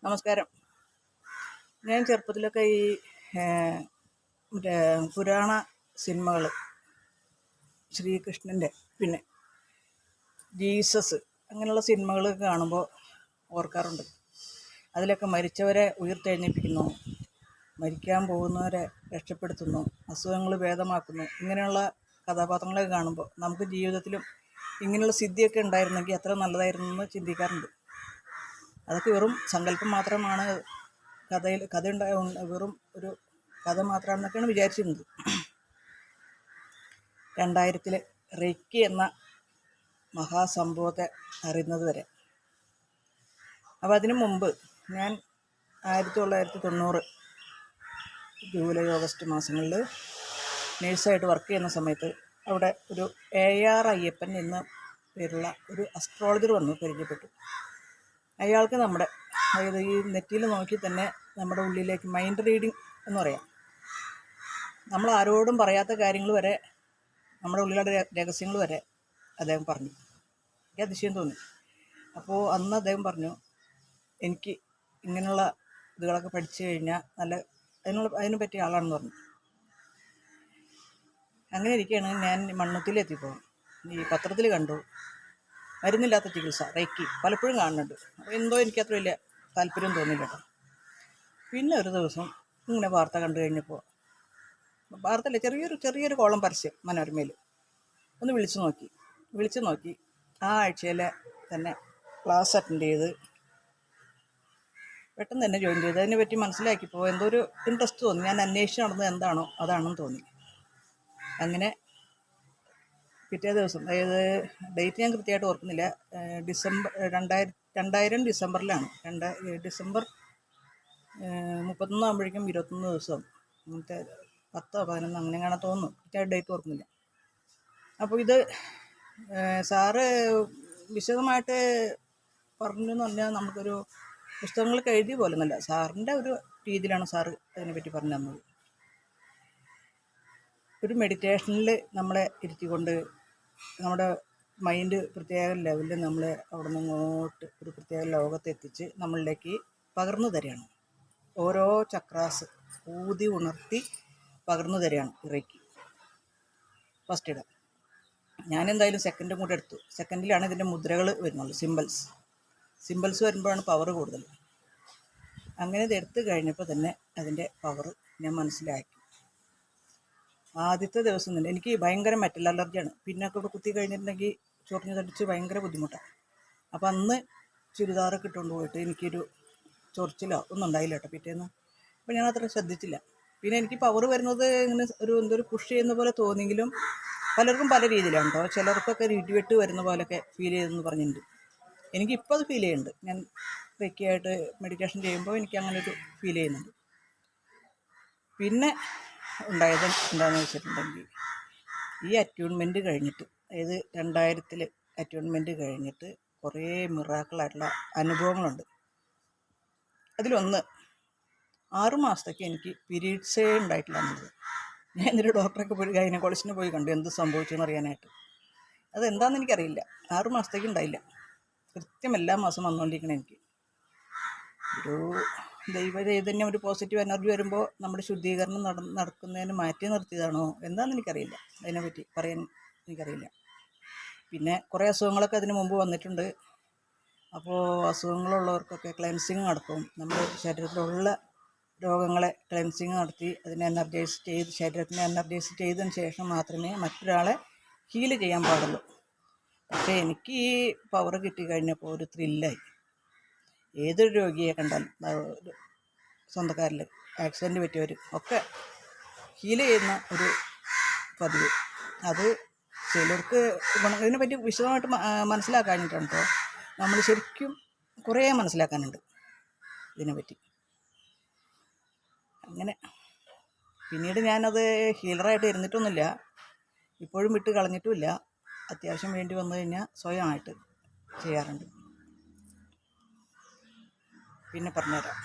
നമസ്കാരം. ഞാൻ ചെറുപ്പത്തിലൊക്കെ ഈ മറ്റേ പുരാണ സിനിമകൾ, ശ്രീകൃഷ്ണൻ്റെ പിന്നെ ജീസസ് അങ്ങനെയുള്ള സിനിമകൾ കാണുമ്പോൾ ഓർക്കാറുണ്ട്. അതിലൊക്കെ മരിച്ചവരെ ഉയർത്തെഴുന്നേൽപ്പിക്കുന്നു, മരിക്കാൻ പോകുന്നവരെ രക്ഷപ്പെടുത്തുന്നു, അസുഖങ്ങൾ ഭേദമാക്കുന്നു. ഇങ്ങനെയുള്ള കഥാപാത്രങ്ങളെ കാണുമ്പോൾ നമുക്ക് ജീവിതത്തിലും ഇങ്ങനെയുള്ള സിദ്ധിയൊക്കെ ഉണ്ടായിരുന്നെങ്കിൽ എത്ര നല്ലതായിരുന്നു എന്ന് ചിന്തിക്കാറുണ്ട്. അതൊക്കെ വെറും സങ്കല്പം മാത്രമാണ്, വെറും ഒരു കഥ മാത്രമാണെന്നൊക്കെയാണ് വിചാരിച്ചിരുന്നത്. 2000 റെയ്ക്കി എന്ന മഹാസംഭവത്തെ അറിയുന്നത് വരെ. അപ്പോൾ അതിനു മുമ്പ് ഞാൻ 1990 ജൂലൈ ഓഗസ്റ്റ് മാസങ്ങളിൽ നേഴ്സായിട്ട് വർക്ക് ചെയ്യുന്ന സമയത്ത് അവിടെ ഒരു AR അയ്യപ്പൻ എന്ന പേരുള്ള ഒരു അസ്ട്രോളജർ വന്ന് പരിചയപ്പെട്ടു. അയാൾക്ക് അതായത് ഈ നെറ്റിയിൽ നോക്കി തന്നെ നമ്മുടെ ഉള്ളിലേക്ക് മൈൻഡ് റീഡിങ് എന്ന് പറയാം, നമ്മൾ ആരോടും പറയാത്ത കാര്യങ്ങൾ വരെ, നമ്മുടെ ഉള്ളിലുള്ള രഹസ്യങ്ങൾ വരെ അദ്ദേഹം പറഞ്ഞു. എനിക്ക് അതിശയം തോന്നി. അപ്പോൾ അന്ന് അദ്ദേഹം പറഞ്ഞു, എനിക്ക് ഇങ്ങനെയുള്ള ഇതുകളൊക്കെ പഠിച്ചു കഴിഞ്ഞാൽ അതിന് പറ്റിയ ആളാണെന്ന് പറഞ്ഞു. അങ്ങനെ ഇരിക്കുകയാണ് ഞാൻ മണ്ണുത്തിലെത്തിയപ്പോൾ ഈ പത്രത്തിൽ കണ്ടു മരുന്നില്ലാത്ത ചികിത്സ റെയ്ക്കി പലപ്പോഴും കാണുന്നുണ്ട്. അപ്പോൾ എന്തോ എനിക്കത്ര വലിയ താല്പര്യം തോന്നില്ല കേട്ടോ. പിന്നെ ഒരു ദിവസം ഇങ്ങനെ വാർത്ത കണ്ടു കഴിഞ്ഞപ്പോൾ, വാർത്തയില്ല, ചെറിയൊരു കോളം പരസ്യം മനോരമയിൽ ഒന്ന് വിളിച്ചു നോക്കി ആ ആഴ്ചയിലെ തന്നെ ക്ലാസ് അറ്റൻഡ് ചെയ്ത് പെട്ടെന്ന് തന്നെ ജോയിൻ ചെയ്ത് അതിനെപ്പറ്റി മനസ്സിലാക്കിയപ്പോൾ എന്തോ ഒരു ഇൻട്രസ്റ്റ് തോന്നി. ഞാൻ അന്വേഷിച്ച് നടന്നത് എന്താണോ അതാണെന്ന് തോന്നി. അങ്ങനെ പിറ്റേ ദിവസം, അതായത് ഡേറ്റ് ഞാൻ കൃത്യമായിട്ട് ഓർക്കുന്നില്ല, 2000 ഡിസംബറിലാണ്. ഡിസംബർ 31 ആകുമ്പോഴേക്കും 21 ദിവസം, അങ്ങനത്തെ 10-11 അങ്ങനെ കാണാൻ തോന്നുന്നു, കൃത്യമായിട്ട് ഡേറ്റ് ഓർക്കുന്നില്ല. അപ്പോൾ ഇത് സാറ് വിശദമായിട്ട് പറഞ്ഞു എന്ന് പറഞ്ഞാൽ നമുക്കൊരു പുസ്തകങ്ങളൊക്കെ എഴുതിയ പോലെ എന്നല്ല, സാറിൻ്റെ ഒരു രീതിയിലാണ് സാറ് അതിനെപ്പറ്റി പറഞ്ഞു തന്നത്. ഒരു മെഡിറ്റേഷനിൽ നമ്മളെ ഇരുത്തിക്കൊണ്ട് നമ്മുടെ മൈൻഡ് പ്രത്യേക ലെവലിൽ നമ്മളെ അവിടെ നിന്ന് ഇങ്ങോട്ട് ഒരു പ്രത്യേക ലോകത്തെത്തിച്ച് നമ്മളിലേക്ക് പകർന്നു തരികയാണ്. ഓരോ ചക്രാസ് ഊതി ഉണർത്തി പകർന്നു തരികയാണ് റെയ്ക്കി ഫസ്റ്റ് ഇട. ഞാനെന്തായാലും സെക്കൻഡും കൂടെ എടുത്തു. സെക്കൻഡിലാണ് ഇതിൻ്റെ മുദ്രകൾ വരുന്നുള്ളൂ, സിമ്പിൾസ് വരുമ്പോഴാണ് പവർ കൂടുതൽ. അങ്ങനെ ഇത് എടുത്തു കഴിഞ്ഞപ്പോൾ തന്നെ അതിൻ്റെ പവർ ഞാൻ മനസ്സിലാക്കി. ആദ്യത്തെ ദിവസം തന്നെ എനിക്ക് ഭയങ്കര മെറ്റൽ അലർജിയാണ്. പിന്നൊക്കെ ഇവിടെ കുത്തി കഴിഞ്ഞിട്ടുണ്ടെങ്കിൽ ചൊറിഞ്ഞ് തടിച്ച് ഭയങ്കര ബുദ്ധിമുട്ടാണ്. അപ്പോൾ അന്ന് ചുരിദാറൊക്കെ ഇട്ടുകൊണ്ട് പോയിട്ട് എനിക്കൊരു ചൊറിച്ചിലോ ഒന്നും ഉണ്ടായില്ല കേട്ടോ പിറ്റേന്ന്. അപ്പോൾ ഞാൻ അത്ര ശ്രദ്ധിച്ചില്ല. പിന്നെ എനിക്ക് പവർ വരുന്നത് ഇങ്ങനെ എന്തൊരു പുഷ് ചെയ്യുന്ന പോലെ തോന്നിയെങ്കിലും പലർക്കും പല രീതിയിലാണ് കേട്ടോ. ചിലർക്കൊക്കെ ഇടിവെട്ട് വരുന്ന പോലെയൊക്കെ ഫീൽ ചെയ്തെന്ന് പറഞ്ഞിട്ടുണ്ട്. എനിക്കിപ്പോൾ അത് ഫീൽ ചെയ്യുന്നുണ്ട്. ഞാൻ റെയ്ക്കിയായിട്ട് മെഡിറ്റേഷൻ ചെയ്യുമ്പോൾ എനിക്ക് അങ്ങനെ ഒരു ഫീൽ ചെയ്യുന്നുണ്ട്. പിന്നെ ഉണ്ടായത് എന്താണെന്ന് വെച്ചിട്ടുണ്ടെങ്കിൽ, ഈ അറ്റ്യൂൺമെൻറ്റ് കഴിഞ്ഞിട്ട്, അതായത് 2000 അറ്റ്യൂൺമെൻറ്റ് കഴിഞ്ഞിട്ട് കുറേ മിറാക്കിളായിട്ടുള്ള അനുഭവങ്ങളുണ്ട്. അതിലൊന്ന് 6 മാസത്തേക്ക് എനിക്ക് പീരീഡ്സേ ഉണ്ടായിട്ടില്ല എന്നുള്ളത്. ഞാൻ എന്നിട്ട് ഡോക്ടറൊക്കെ പോയി ഗൈനക്കോളജിസ്റ്റിനെ പോയി കണ്ടു എന്ത് സംഭവിച്ചെന്ന് അറിയാനായിട്ട്. അതെന്താണെന്ന് എനിക്കറിയില്ല. 6 മാസത്തേക്ക് ഉണ്ടായില്ല. കൃത്യം എല്ലാ മാസം വന്നുകൊണ്ടിരിക്കണം. എനിക്ക് ഒരു ദൈവ ചൈതന്യം, ഒരു പോസിറ്റീവ് എനർജി വരുമ്പോൾ നമ്മുടെ ശുദ്ധീകരണം നടക്കുന്നതിന് മാറ്റി നിർത്തിയതാണോ എന്താണെന്ന് എനിക്കറിയില്ല. അതിനെപ്പറ്റി പറയാൻ എനിക്കറിയില്ല. പിന്നെ കുറേ അസുഖങ്ങളൊക്കെ അതിന് മുമ്പ് വന്നിട്ടുണ്ട്. അപ്പോൾ അസുഖങ്ങളുള്ളവർക്കൊക്കെ ക്ലെൻസിങ് നടക്കും. നമ്മുടെ ശരീരത്തിലുള്ള രോഗങ്ങളെ ക്ലെൻസിങ് നടത്തി അതിനെ ശരീരത്തിനെ എനർജൈസ് ചെയ്തതിന് ശേഷം മാത്രമേ മറ്റൊരാളെ ഹീല് ചെയ്യാൻ പാടുള്ളൂ. പക്ഷേ എനിക്ക് ഈ പവർ കിട്ടിക്കഴിഞ്ഞപ്പോൾ ഒരു ത്രില്ലായി. ഏതൊരു രോഗിയെ കണ്ടാലും, സ്വന്തക്കാരിൽ ആക്സിഡൻറ്റ് പറ്റിയവർ ഒക്കെ ഹീല് ചെയ്യുന്ന ഒരു പതിവ്, അത് ചിലർക്ക് ഇതിനെപ്പറ്റി വിശദമായിട്ട് മനസ്സിലാക്കാനിട്ടാണ് കേട്ടോ. നമ്മൾ ശരിക്കും കുറേ മനസ്സിലാക്കാനുണ്ട് ഇതിനെപ്പറ്റി. അങ്ങനെ പിന്നീട് ഞാനത് ഹീലറായിട്ട് ഇരുന്നിട്ടൊന്നുമില്ല, ഇപ്പോഴും വിട്ട് കളഞ്ഞിട്ടുമില്ല. അത്യാവശ്യം വേണ്ടി വന്നു കഴിഞ്ഞാൽ സ്വയമായിട്ട് ചെയ്യാറുണ്ട്. പിന്നെ പറഞ്ഞുതരാം.